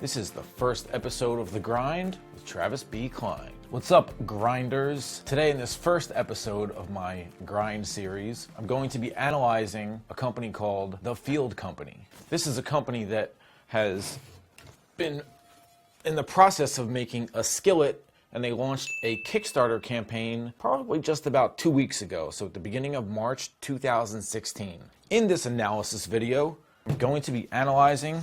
This is the first episode of The Grind with Travis B. Klein. What's up, grinders? Today in this first episode of my grind series, I'm going to be analyzing a company called The Field Company. This is a company that has been in the process of making a skillet, and they launched a Kickstarter campaign probably just about 2 weeks ago, so at the beginning of March 2016. In this analysis video, I'm going to be analyzing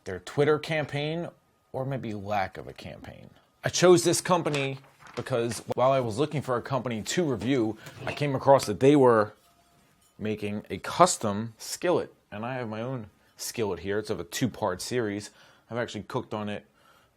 their Twitter campaign, or maybe lack of a campaign. I chose this company because while I was looking for a company to review, I came across that they were making a custom skillet. And I have my own skillet here. It's of a 2-part series. I've actually cooked on it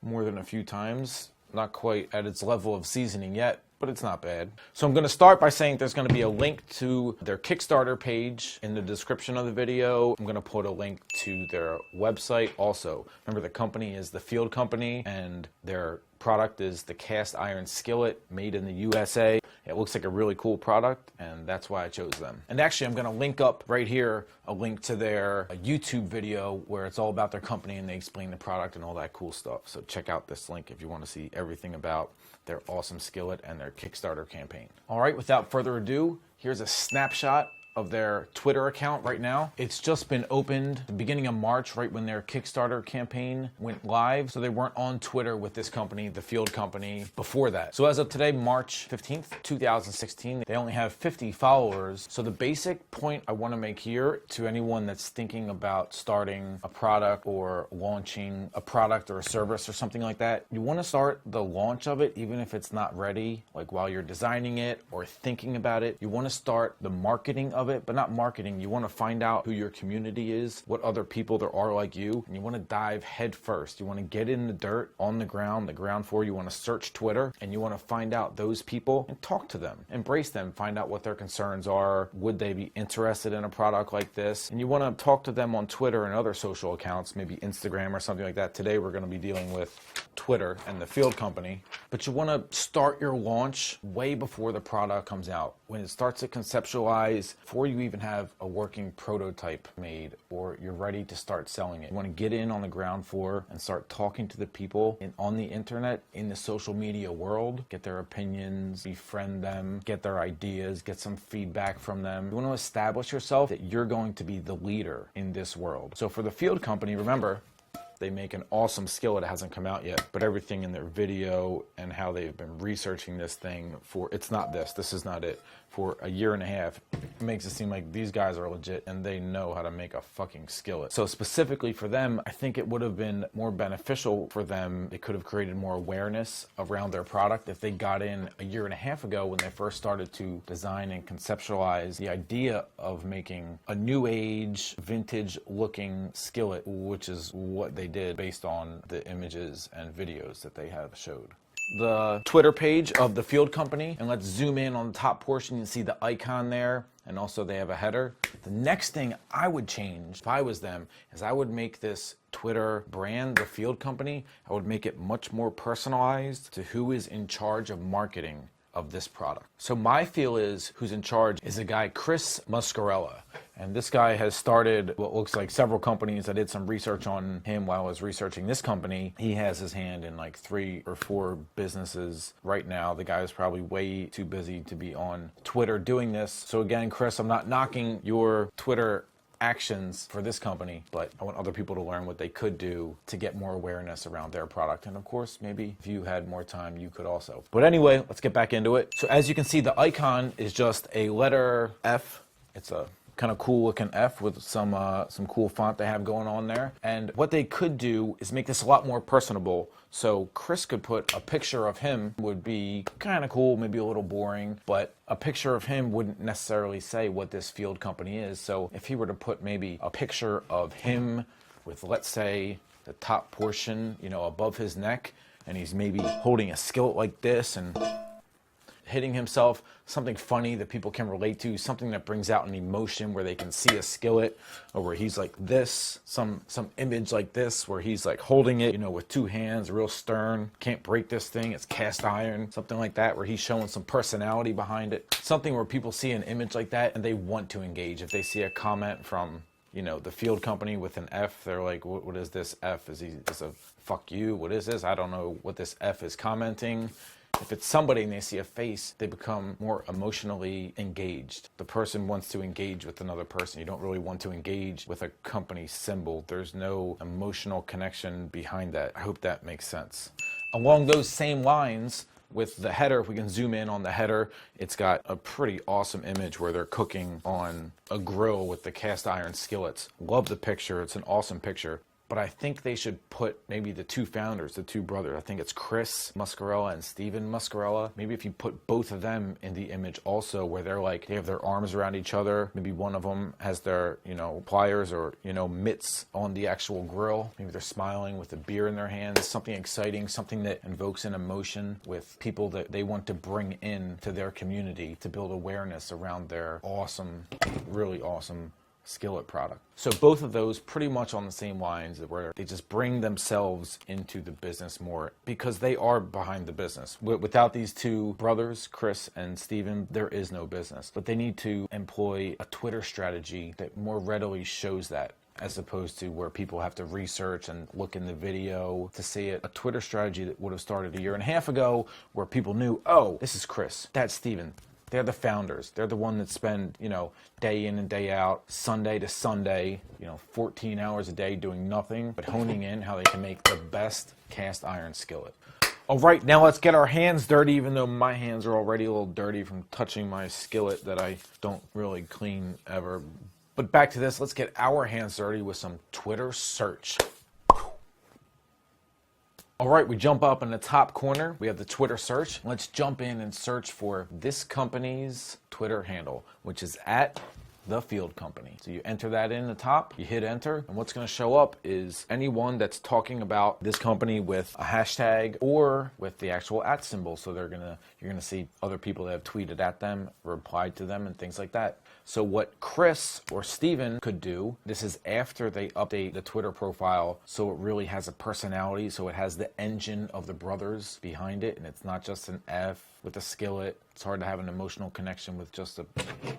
more than a few times. Not quite at its level of seasoning yet, but it's not bad. So I'm going to start by saying there's going to be a link to their Kickstarter page in the description of the video. I'm going to put a link to their website also. Remember, the company is The Field Company, and their product is the cast iron skillet made in the USA. It looks like a really cool product, and that's why I chose them. And actually, I'm going to link up right here a link to their YouTube video where it's all about their company and they explain the product and all that cool stuff. So check out this link if you want to see everything about their awesome skillet and their Kickstarter campaign. All right, without further ado, here's a snapshot of their Twitter account right now. It's just been opened the beginning of March, right when their Kickstarter campaign went live. So they weren't on Twitter with this company, The Field Company, before that. So as of today, March 15th, 2016, they only have 50 followers. So the basic point I want to make here to anyone that's thinking about starting a product or launching a product or a service or something like that, you want to start the launch of it, even if it's not ready, like while you're designing it or thinking about it. You want to start the marketing of it, but not marketing. You want to find out who your community is, what other people there are like you, and you want to dive head first. You want to get in the dirt, on the ground floor. You want to search Twitter, and you want to find out those people and talk to them, embrace them, find out what their concerns are. Would they be interested in a product like this? And you want to talk to them on Twitter and other social accounts, maybe Instagram or something like that. Today we're going to be dealing with Twitter and The Field Company, but you want to start your launch way before the product comes out. When it starts to conceptualize, before you even have a working prototype made or you're ready to start selling it. You want to get in on the ground floor and start talking to the people on the internet, in the social media world, get their opinions, befriend them, get their ideas, get some feedback from them. You want to establish yourself that you're going to be the leader in this world. So for The Field Company, remember, they make an awesome skillet. It hasn't come out yet, but everything in their video and how they've been researching this thing for, this is not it, for a year and a half, it makes it seem like these guys are legit and they know how to make a fucking skillet. So specifically for them, I think it would have been more beneficial for them. They could have created more awareness around their product if they got in a year and a half ago when they first started to design and conceptualize the idea of making a new age, vintage looking skillet, which is what they did based on the images and videos that they have showed. The Twitter page of The Field Company, and let's zoom in on the top portion. You can see the icon there, and also they have a header. The next thing I would change if I was them is I would make this Twitter brand, The Field Company, I would make it much more personalized to who is in charge of marketing of this product. So my feel is who's in charge is a guy, Chris Muscarella. And this guy has started what looks like several companies. I did some research on him while I was researching this company. He has his hand in like 3 or 4 businesses right now. The guy is probably way too busy to be on Twitter doing this. So again, Chris, I'm not knocking your Twitter actions for this company, but I want other people to learn what they could do to get more awareness around their product. And of course, maybe if you had more time, you could also. But anyway, let's get back into it. So as you can see, the icon is just a letter F. It's a kind of cool looking F with some cool font they have going on there. And what they could do is make this a lot more personable. So Chris could put a picture of him, would be kind of cool, maybe a little boring, but a picture of him wouldn't necessarily say what this Field Company is. So if he were to put maybe a picture of him with, let's say, the top portion, above his neck, and he's maybe holding a skillet like this and hitting himself, something funny that people can relate to, something that brings out an emotion where they can see a skillet, or where he's like this, some image like this where he's like holding it, with 2 hands, real stern, can't break this thing, it's cast iron, something like that, where he's showing some personality behind it. Something where people see an image like that and they want to engage. If they see a comment from the field company with an F. They're like, what is this F? Is a fuck you? What is this? I don't know what this F is commenting. If it's somebody and they see a face, they become more emotionally engaged. The person wants to engage with another person. You don't really want to engage with a company symbol. There's no emotional connection behind that. I hope that makes sense. Along those same lines, with the header, if we can zoom in on the header, it's got a pretty awesome image where they're cooking on a grill with the cast iron skillets. Love the picture. It's an awesome picture. But I think they should put maybe the two founders, the two brothers. I think it's Chris Muscarella and Steven Muscarella. Maybe if you put both of them in the image also, where they're like, they have their arms around each other. Maybe one of them has their, pliers or, mitts on the actual grill. Maybe they're smiling with a beer in their hands. Something exciting, something that invokes an emotion with people that they want to bring in to their community to build awareness around their awesome, really awesome skillet product. So both of those pretty much on the same lines, where they just bring themselves into the business more because they are behind the business. Without these two brothers, Chris and Steven, there is no business. But they need to employ a Twitter strategy that more readily shows that, as opposed to where people have to research and look in the video to see it. A Twitter strategy that would have started a year and a half ago, where people knew, oh, this is Chris, that's Steven. They're the founders. They're the one that spend, day in and day out, Sunday to Sunday, 14 hours a day doing nothing but honing in how they can make the best cast iron skillet. All right, now let's get our hands dirty, even though my hands are already a little dirty from touching my skillet that I don't really clean ever. But back to this, let's get our hands dirty with some Twitter search. All right, we jump up in the top corner. We have the Twitter search. Let's jump in and search for this company's Twitter handle, which is at the field company. So you enter that in the top, you hit enter, and what's going to show up is anyone that's talking about this company with a hashtag or with the actual @ symbol. So you're going to see other people that have tweeted at them, replied to them, and things like that. So what Chris or Steven could do, this is after they update the Twitter profile so it really has a personality, so it has the engine of the brothers behind it, and it's not just an F with a skillet. It's hard to have an emotional connection with just a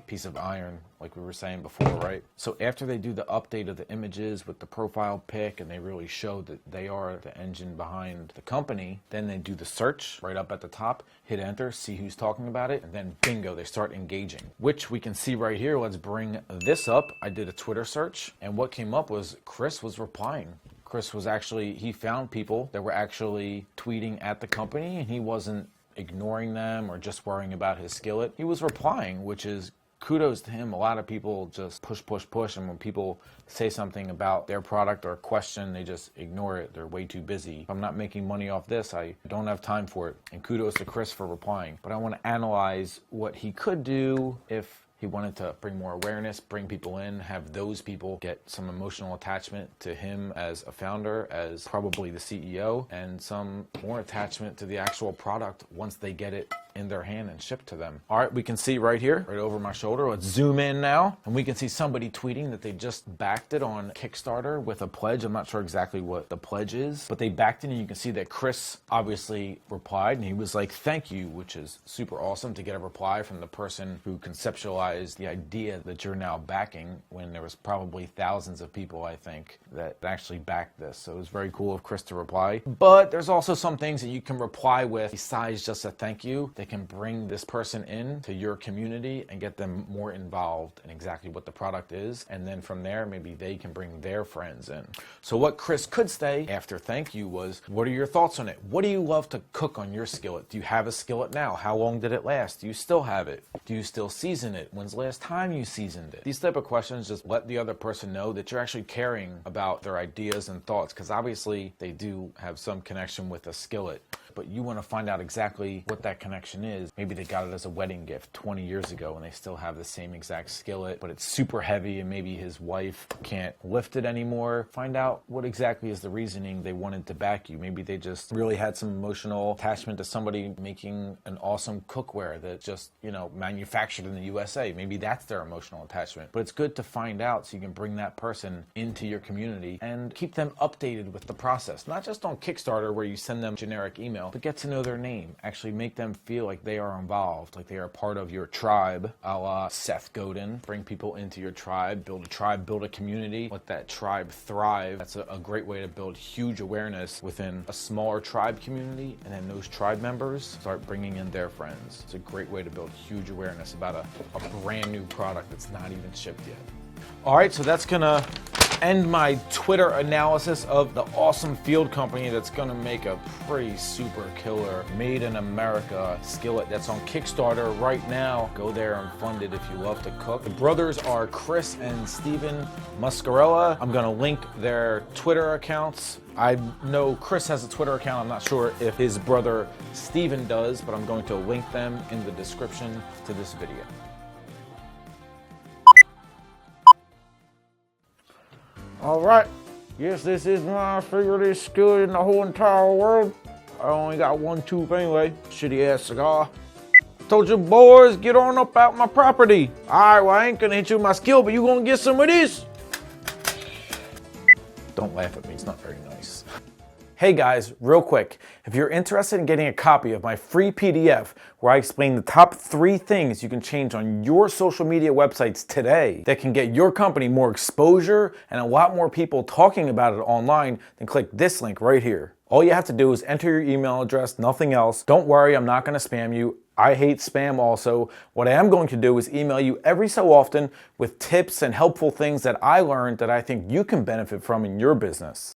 piece of iron, like we were saying before, right? So after they do the update of the images with the profile pic and they really show that they are the engine behind the company, then they do the search right up at the top, hit enter, see who's talking about it, and then bingo, they start engaging, which we can see right here. Let's bring this up. I did a Twitter search, and what came up was Chris was replying. Chris was he found people that were actually tweeting at the company, and he wasn't ignoring them or just worrying about his skillet. He was replying, which is kudos to him. A lot of people just push, and when people say something about their product or a question, they just ignore it. They're way too busy. If I'm not making money off this, I don't have time for it. And kudos to Chris for replying. But I want to analyze what he could do if he wanted to bring more awareness, bring people in, have those people get some emotional attachment to him as a founder, as probably the CEO, and some more attachment to the actual product once they get it in their hand and shipped to them. All right, we can see right here, right over my shoulder. Let's zoom in now, and we can see somebody tweeting that they just backed it on Kickstarter with a pledge. I'm not sure exactly what the pledge is, but they backed it, and you can see that Chris obviously replied, and he was like, thank you, which is super awesome to get a reply from the person who conceptualized the idea that you're now backing, when there was probably thousands of people, I think, that actually backed this. So it was very cool of Chris to reply. But there's also some things that you can reply with besides just a thank you. They can bring this person in to your community and get them more involved in exactly what the product is. And then from there, maybe they can bring their friends in. So what Chris could say after thank you was, what are your thoughts on it? What do you love to cook on your skillet? Do you have a skillet now? How long did it last? Do you still have it? Do you still season it? When's the last time you seasoned it? These type of questions just let the other person know that you're actually caring about their ideas and thoughts, because obviously they do have some connection with a skillet. But you want to find out exactly what that connection is. Maybe they got it as a wedding gift 20 years ago and they still have the same exact skillet, but it's super heavy and maybe his wife can't lift it anymore. Find out what exactly is the reasoning they wanted to back you. Maybe they just really had some emotional attachment to somebody making an awesome cookware that just, manufactured in the USA. Maybe that's their emotional attachment. But it's good to find out so you can bring that person into your community and keep them updated with the process. Not just on Kickstarter where you send them generic email, but get to know their name. Actually make them feel like they are involved, like they are part of your tribe, a la Seth Godin. Bring people into your tribe, build a community, let that tribe thrive. That's a great way to build huge awareness within a smaller tribe community, and then those tribe members start bringing in their friends. It's a great way to build huge awareness about a brand new product that's not even shipped yet. All right, so that's gonna end my Twitter analysis of the awesome field company that's gonna make a pretty super killer made in America skillet that's on Kickstarter right now. Go there and fund it if you love to cook. The brothers are Chris and Steven Muscarella. I'm gonna link their Twitter accounts. I know Chris has a Twitter account. I'm not sure if his brother Steven does, but I'm going to link them in the description to this video. All right, yes, this is my favorite skillet in the whole entire world. I only got one tube anyway, shitty ass cigar. Told you boys, get on up out my property. All right, well, I ain't gonna hit you with my skill, but you gonna get some of this. Don't laugh at me, it's not very nice. Hey guys, real quick, if you're interested in getting a copy of my free PDF where I explain the top 3 things you can change on your social media websites today that can get your company more exposure and a lot more people talking about it online, then click this link right here. All you have to do is enter your email address, nothing else. Don't worry, I'm not gonna spam you. I hate spam also. What I am going to do is email you every so often with tips and helpful things that I learned that I think you can benefit from in your business.